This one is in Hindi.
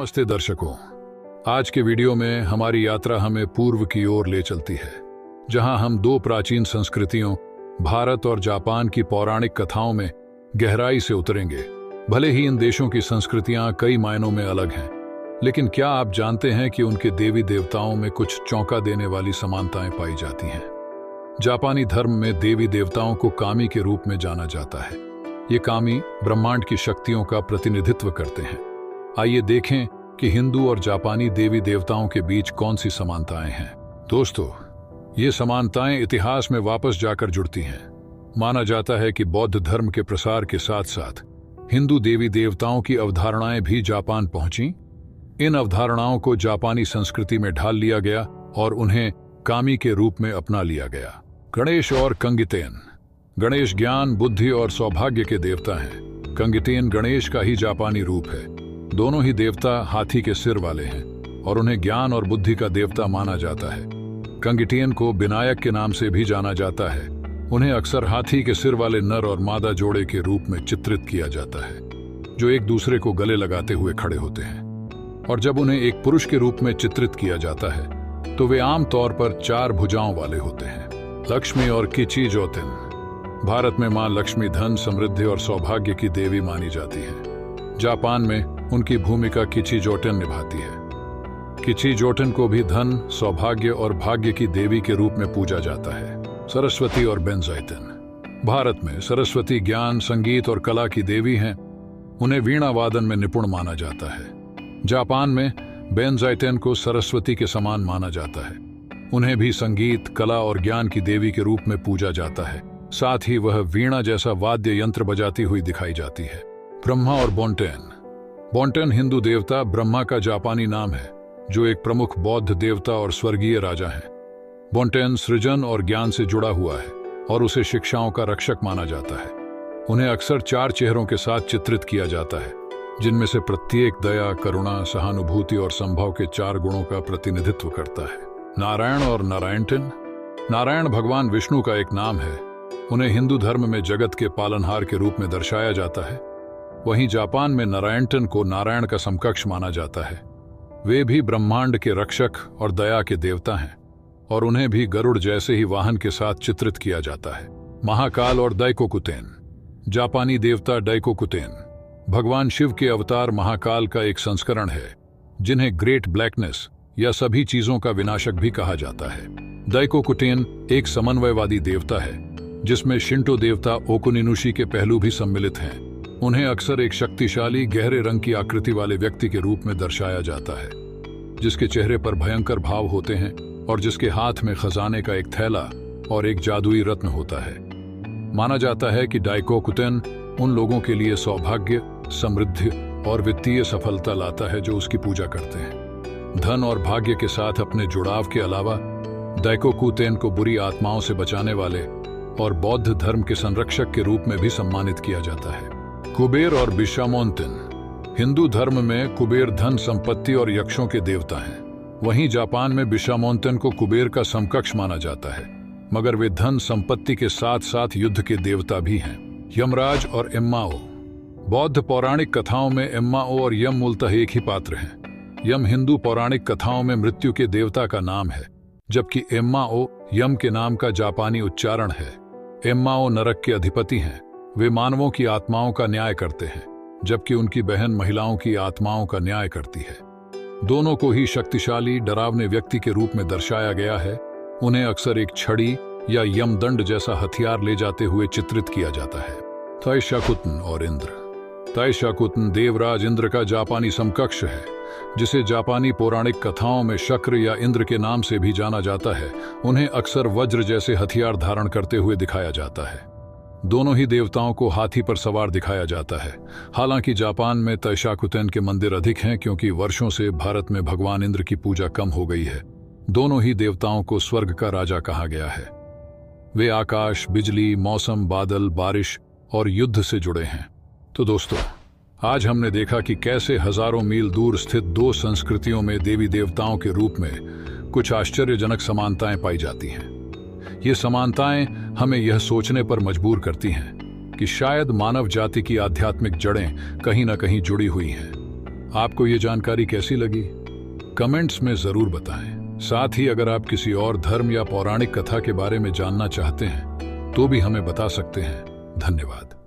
नमस्ते दर्शकों। आज के वीडियो में हमारी यात्रा हमें पूर्व की ओर ले चलती है, जहां हम दो प्राचीन संस्कृतियों भारत और जापान की पौराणिक कथाओं में गहराई से उतरेंगे। भले ही इन देशों की संस्कृतियां कई मायनों में अलग हैं, लेकिन क्या आप जानते हैं कि उनके देवी देवताओं में कुछ चौंका देने वाली समानताएं पाई जाती हैं। जापानी धर्म में देवी देवताओं को कामी के रूप में जाना जाता है। ये कामी ब्रह्मांड की शक्तियों का प्रतिनिधित्व करते हैं। आइए देखें कि हिंदू और जापानी देवी देवताओं के बीच कौन सी समानताएं हैं। दोस्तों, ये समानताएं इतिहास में वापस जाकर जुड़ती हैं। माना जाता है कि बौद्ध धर्म के प्रसार के साथ साथ हिंदू देवी देवताओं की अवधारणाएं भी जापान पहुंची। इन अवधारणाओं को जापानी संस्कृति में ढाल लिया गया और उन्हें कामी के रूप में अपना लिया गया। गणेश और कंगितेन। गणेश ज्ञान, बुद्धि और सौभाग्य के देवता हैं। कंगितेन गणेश का ही जापानी रूप है। दोनों ही देवता हाथी के सिर वाले हैं और उन्हें ज्ञान और बुद्धि का देवता माना जाता है। कंगितेन को विनायक के नाम से भी जाना जाता है। उन्हें अक्सर हाथी के सिर वाले नर और मादा जोड़े के रूप में चित्रित किया जाता है, जो एक दूसरे को गले लगाते हुए खड़े होते हैं। और जब उन्हें एक पुरुष के रूप में चित्रित किया जाता है तो वे आमतौर पर 4 भुजाओं वाले होते हैं। लक्ष्मी और किची जोतेन। भारत में मां लक्ष्मी धन, समृद्धि और सौभाग्य की देवी मानी जाती है। जापान में उनकी भूमिका किची जोटेन निभाती है। किची जोटेन को भी धन, सौभाग्य और भाग्य की देवी के रूप में पूजा जाता है। सरस्वती और बेनजाइतेन। भारत में सरस्वती ज्ञान, संगीत और कला की देवी हैं। उन्हें वीणा वादन में निपुण माना जाता है। जापान में बेनजाइतेन को सरस्वती के समान माना जाता है। उन्हें भी संगीत, कला और ज्ञान की देवी के रूप में पूजा जाता है। साथ ही वह वीणा जैसा वाद्य यंत्र बजाती हुई दिखाई जाती है। ब्रह्मा और बोंटेन। बोंटेन हिंदू देवता ब्रह्मा का जापानी नाम है, जो एक प्रमुख बौद्ध देवता और स्वर्गीय राजा है। बोंटेन सृजन और ज्ञान से जुड़ा हुआ है और उसे शिक्षाओं का रक्षक माना जाता है। उन्हें अक्सर 4 चेहरों के साथ चित्रित किया जाता है, जिनमें से प्रत्येक दया, करुणा, सहानुभूति और संभव के 4 गुणों का प्रतिनिधित्व करता है। नारायण और नारायणटेन। नारायण भगवान विष्णु का एक नाम है। उन्हें हिंदू धर्म में जगत के पालनहार के रूप में दर्शाया जाता है। वहीं जापान में नारायणटेन को नारायण का समकक्ष माना जाता है। वे भी ब्रह्मांड के रक्षक और दया के देवता हैं और उन्हें भी गरुड़ जैसे ही वाहन के साथ चित्रित किया जाता है। महाकाल और दैकोकुतेन। जापानी देवता दैकोकुतेन भगवान शिव के अवतार महाकाल का एक संस्करण है, जिन्हें ग्रेट ब्लैकनेस या सभी चीजों का विनाशक भी कहा जाता है। दैकोकुतेन एक समन्वयवादी देवता है, जिसमें शिंटो देवता ओकुनिनुशी के पहलू भी सम्मिलित हैं। उन्हें अक्सर एक शक्तिशाली, गहरे रंग की आकृति वाले व्यक्ति के रूप में दर्शाया जाता है, जिसके चेहरे पर भयंकर भाव होते हैं और जिसके हाथ में खजाने का एक थैला और एक जादुई रत्न होता है। माना जाता है कि दैकोकुतेन उन लोगों के लिए सौभाग्य, समृद्धि और वित्तीय सफलता लाता है जो उसकी पूजा करते हैं। धन और भाग्य के साथ अपने जुड़ाव के अलावा दैकोकुतेन को बुरी आत्माओं से बचाने वाले और बौद्ध धर्म के संरक्षक के रूप में भी सम्मानित किया जाता है। कुबेर और बिशामोन्तेन। हिंदू धर्म में कुबेर धन, संपत्ति और यक्षों के देवता हैं। वहीं जापान में बिशामोन्तेन को कुबेर का समकक्ष माना जाता है, मगर वे धन, संपत्ति के साथ साथ युद्ध के देवता भी हैं। यमराज और एम्माओ। बौद्ध पौराणिक कथाओं में एम्माओ और यम मूलतः एक ही पात्र हैं। यम हिंदू पौराणिक कथाओं में मृत्यु के देवता का नाम है, जबकि एम्माओ यम के नाम का जापानी उच्चारण है। एम्माओ नरक के अधिपति हैं। वे मानवों की आत्माओं का न्याय करते हैं, जबकि उनकी बहन महिलाओं की आत्माओं का न्याय करती है। दोनों को ही शक्तिशाली, डरावने व्यक्ति के रूप में दर्शाया गया है। उन्हें अक्सर एक छड़ी या यमदंड जैसा हथियार ले जाते हुए चित्रित किया जाता है। तैशाकुतन और इंद्र। तैशाकुतन देवराज इंद्र का जापानी समकक्ष है, जिसे जापानी पौराणिक कथाओं में शक्र या इंद्र के नाम से भी जाना जाता है। उन्हें अक्सर वज्र जैसे हथियार धारण करते हुए दिखाया जाता है। दोनों ही देवताओं को हाथी पर सवार दिखाया जाता है। हालांकि जापान में तैशाकुतेन के मंदिर अधिक हैं, क्योंकि वर्षों से भारत में भगवान इंद्र की पूजा कम हो गई है। दोनों ही देवताओं को स्वर्ग का राजा कहा गया है। वे आकाश, बिजली, मौसम, बादल, बारिश और युद्ध से जुड़े हैं। तो दोस्तों, आज हमने देखा कि कैसे हजारों मील दूर स्थित 2 संस्कृतियों में देवी देवताओं के रूप में कुछ आश्चर्यजनक समानताएं पाई जाती हैं। ये समानताएं हमें यह सोचने पर मजबूर करती हैं कि शायद मानव जाति की आध्यात्मिक जड़ें कहीं न कहीं जुड़ी हुई हैं। आपको ये जानकारी कैसी लगी? कमेंट्स में जरूर बताएं। साथ ही अगर आप किसी और धर्म या पौराणिक कथा के बारे में जानना चाहते हैं तो भी हमें बता सकते हैं। धन्यवाद।